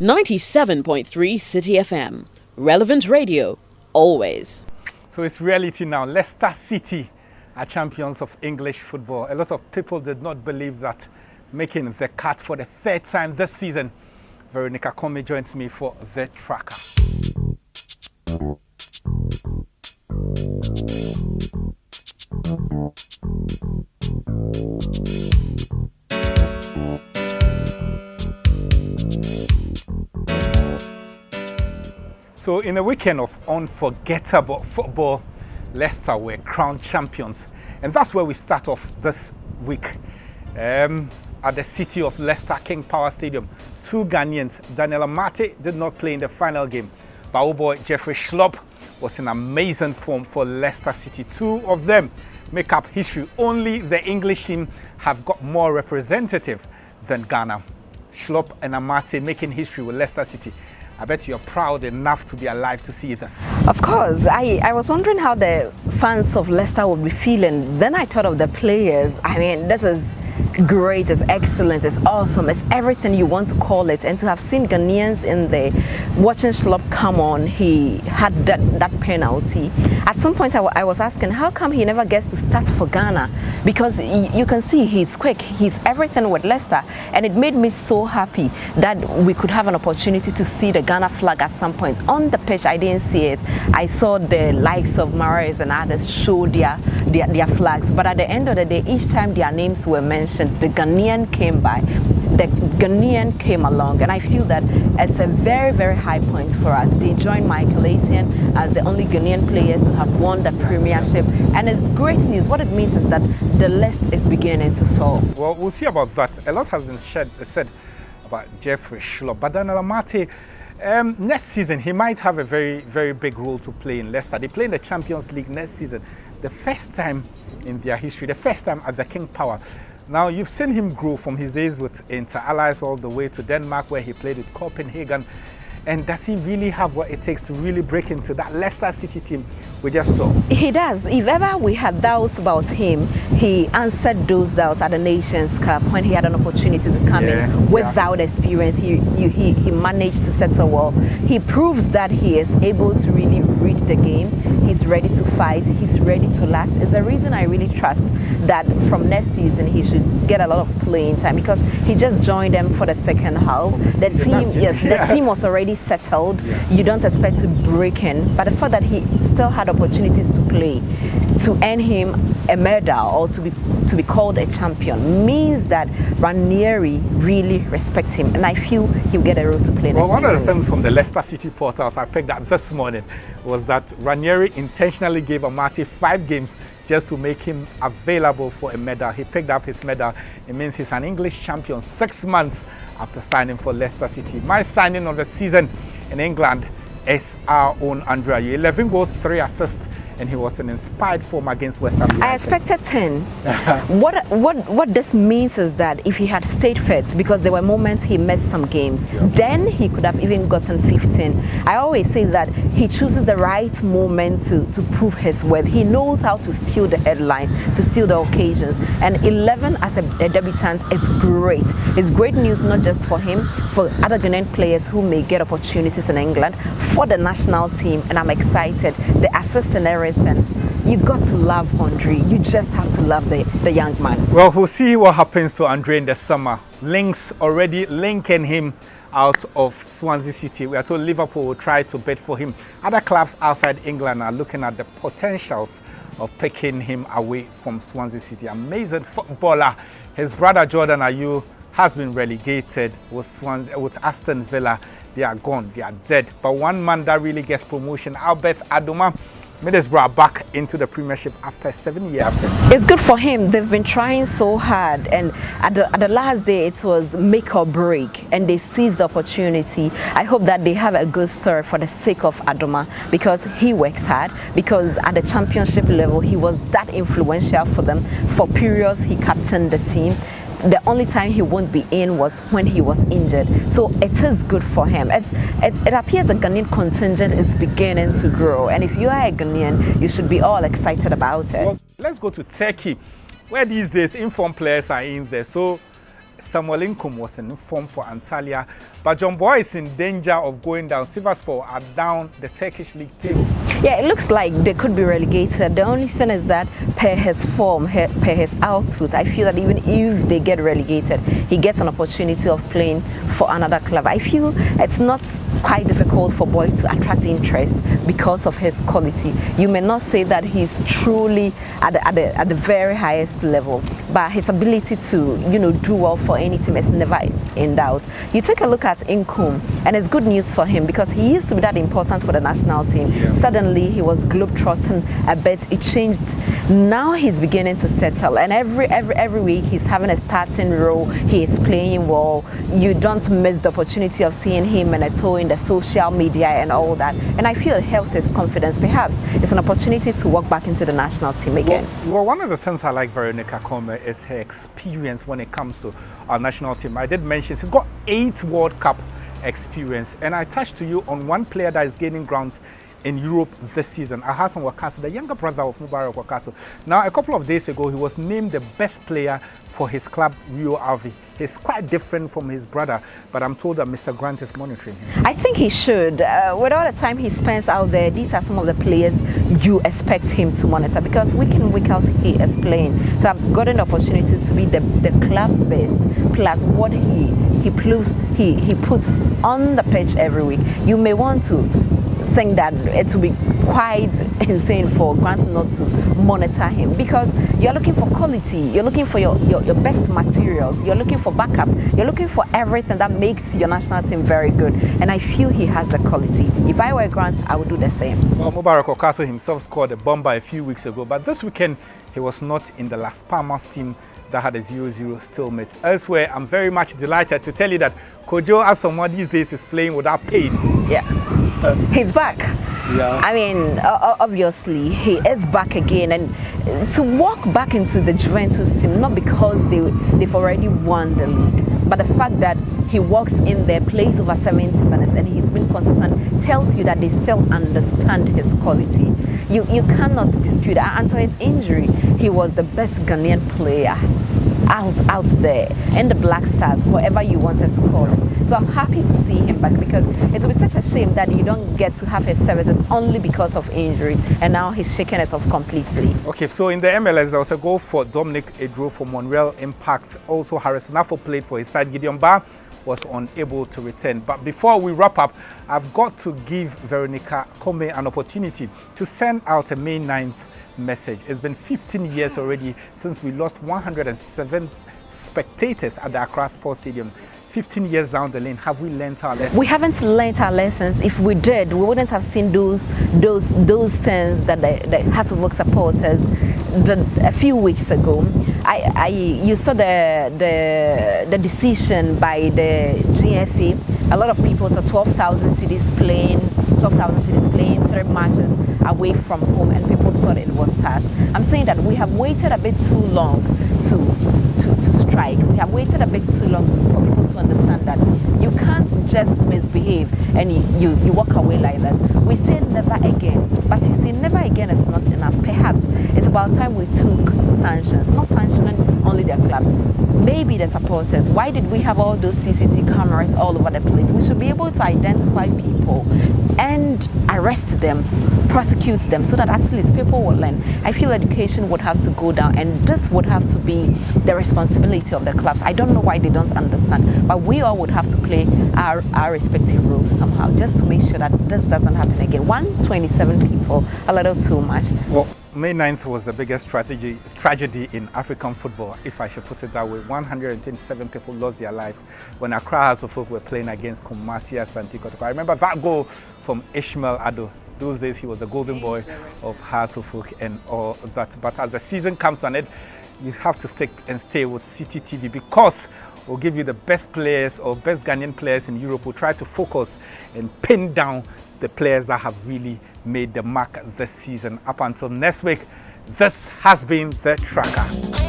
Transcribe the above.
97.3 Citi FM. Relevant radio, always. So it's reality now. Leicester City are champions of English football. A lot of people did not believe that, making the cut for the third time this season. Veronica Commey joins me for the tracker. So in a weekend of unforgettable football, Leicester were crowned champions. And that's where we start off this week. At the City of Leicester King Power Stadium, two Ghanaians, Daniel Amate, did not play in the final game. But our boy Jeffrey Schlupp was in amazing form for Leicester City. Two of them make up history. Only the English team have got more representative than Ghana. Schlupp and Amate making history with Leicester City. I bet you're proud enough to be alive to see this. Of course. I was wondering how the fans of Leicester would be feeling. Then I thought of the players. I mean, this is great, it's excellent, it's awesome, it's everything you want to call it. And to have seen Ghanaians in there watching Schlupp come on, he had that penalty. At some point I was asking, how come he never gets to start for Ghana? Because you can see he's quick, he's everything with Leicester. And it made me so happy that we could have an opportunity to see the Ghana flag at some point. On the pitch, I didn't see it. I saw the likes of Marais and others show their flags. But at the end of the day, each time their names were mentioned, the Ghanaian came by, the Ghanaian came along, and I feel that it's a very, very high point for us. They joined Michael Essien as the only Ghanaian players to have won the Premiership, and it's great news. What it means is that the list is beginning to solve. Well, we'll see about that. A lot has been said about Jeffrey Schlupp, but Daniel Amate, next season he might have a very, very big role to play in Leicester. They play in the Champions League next season, the first time in their history, the first time at the King Power. Now, you've seen him grow from his days with Inter Allies all the way to Denmark, where he played with Copenhagen. And does he really have what it takes to really break into that Leicester City team we just saw? He does. If ever we had doubts about him, he answered those doubts at the Nations Cup when he had an opportunity to come in without experience. He managed to settle well. He proves that he is able to really read the game. He's ready to fight. He's ready to last. It's the reason I really trust that from next season he should get a lot of playing time, because he just joined them for the second half. The team was already settled. You don't expect to break in, but the fact that he still had opportunities to play, to earn him a medal or to be called a champion, means that Ranieri really respects him, and I feel he'll get a role to play. Well, one of the things from the Leicester City portals I picked up this morning was that Ranieri intentionally gave Amate 5 games just to make him available for a medal. He picked up his medal. It means he's an English champion 6 months after signing for Leicester City. My signing of the season in England is our own Andrea. 11 goals, 3 assists, and he was in inspired form against West Ham United. I expected 10. What this means is that if he had stayed fit, because there were moments he missed some games, then he could have even gotten 15. I always say that he chooses the right moment to prove his worth. He knows how to steal the headlines, to steal the occasions. And 11 as a debutant is great. It's great news not just for him, for other Ghanaian players who may get opportunities in England, for the national team, and I'm excited. The assist and everything. You got to love Andre. You just have to love the young man. Well, we'll see what happens to Andre in the summer. Links already linking him out of Swansea City. We are told Liverpool will try to bid for him. Other clubs outside England are looking at the potentials of picking him away from Swansea City. Amazing footballer. His brother Jordan Ayew has been relegated with Aston Villa. They are gone, they are dead. But one man that really gets promotion, Albert Adoma, Middlesbrough back into the Premiership after a 7-year absence. It's good for him. They've been trying so hard, and at the last day it was make or break, and they seized the opportunity. I hope that they have a good story for the sake of Adoma, because he works hard, because at the championship level he was that influential for them. For periods he captained the team. The only time he won't be in was when he was injured. So it is good for him. It appears the Ghanaian contingent is beginning to grow. And if you are a Ghanaian, you should be all excited about it. Well, let's go to Turkey, where these days informed players are in there. So Samuel Inkum was in form for Antalya, but John Boy is in danger of going down. Sivasspor are down the Turkish league table. Yeah, it looks like they could be relegated. The only thing is that per his form, per his output, I feel that even if they get relegated, he gets an opportunity of playing for another club. I feel it's not quite difficult for Boy to attract interest because of his quality. You may not say that he's truly at the very highest level, but his ability to, do well for any team is never in doubt. You take a look at Inkum, and it's good news for him because he used to be that important for the national team. Yeah. Suddenly, he was globetrotting a bit. It changed. Now he's beginning to settle, and every week he's having a starting role. He is playing well. You don't miss the opportunity of seeing him and a toe in the social media and all that. And I feel it helps his confidence. Perhaps it's an opportunity to walk back into the national team again. Well, one of the things I like Veronica Commey is her experience when it comes to our national team. I did mention she's got 8 World Cup experience, and I touched to you on one player that is gaining ground in Europe this season, Hassan Wakaso, the younger brother of Mubarak Wakaso. Now, a couple of days ago, he was named the best player for his club, Rio Ave. He's quite different from his brother, but I'm told that Mr. Grant is monitoring him. I think he should. With all the time he spends out there, these are some of the players you expect him to monitor because week in, week out, he is playing. So I've gotten the opportunity to be the club's best, plus what he puts on the pitch every week. You may want to think that it will be quite insane for Grant not to monitor him because you're looking for quality, you're looking for your best materials, you're looking for backup, you're looking for everything that makes your national team very good, and I feel he has the quality. If I were Grant, I would do the same. Well, Mubarak Wakaso himself scored a bomber a few weeks ago, but this weekend he was not in the Las Palmas team that had a 0-0 stalemate. Elsewhere, I'm very much delighted to tell you that Kojo Asamoah these days is playing without pain. Yeah. He's back. Yeah. I mean, obviously, he is back again. And to walk back into the Juventus team, not because they've already won the league, but the fact that he walks in there, plays over 70 minutes, and he's been consistent, tells you that they still understand his quality. You cannot dispute that. Until his injury, he was the best Ghanaian player out there in the Black Stars, whatever you wanted to call it. So I'm happy to see him back because it will be such a shame that you don't get to have his services only because of injury, and now he's shaking it off completely. Okay, so in the MLS there was a goal for Dominic Edro for Montreal Impact. Also Harrison Affo played for his side. Gideon Barr was unable to return. But before we wrap up, I've got to give Veronica Commey an opportunity to send out a May 9th message. It's been 15 years already since we lost 107 spectators at the Accra Sports Stadium. 15 years down the lane, have we learnt our lessons? We haven't learnt our lessons. If we did, we wouldn't have seen those things that the Hasselhoff supporters did a few weeks ago. You saw the decision by the GFA. A lot of people thought 12,000 cities playing 3 matches away from home, and people thought it was harsh. I'm saying that we have waited a bit too long to strike. We have waited a bit too long for people to understand that you can't just misbehave and you walk away like that. We say never again, but you see, never again is not enough. Perhaps it's about time we took sanctions, not sanctioning only the clubs, maybe the supporters. Why did we have all those CCTV cameras all over the place? We should be able to identify people and arrest them, prosecute them, so that at least people will learn. I feel education would have to go down, and this would have to be the responsibility of the clubs. I don't know why they don't understand, but we all would have to play our respective roles somehow, just to make sure that this doesn't happen again. 127 people, a little too much. Well, May 9th was the biggest tragedy in African football, if I should put it that way. 127 people lost their life when Accra Hasselhoff were playing against Kumasi Asante Kotoko. I remember that goal from Ishmael Ado. Those days he was the golden boy of Hasselhoff and all that. But as the season comes to an end, you have to stick and stay with Citi TV, because we'll give you the best players or best Ghanaian players in Europe. We'll try to focus and pin down the players that have really made the mark this season. Up until next week, this has been The Tracker.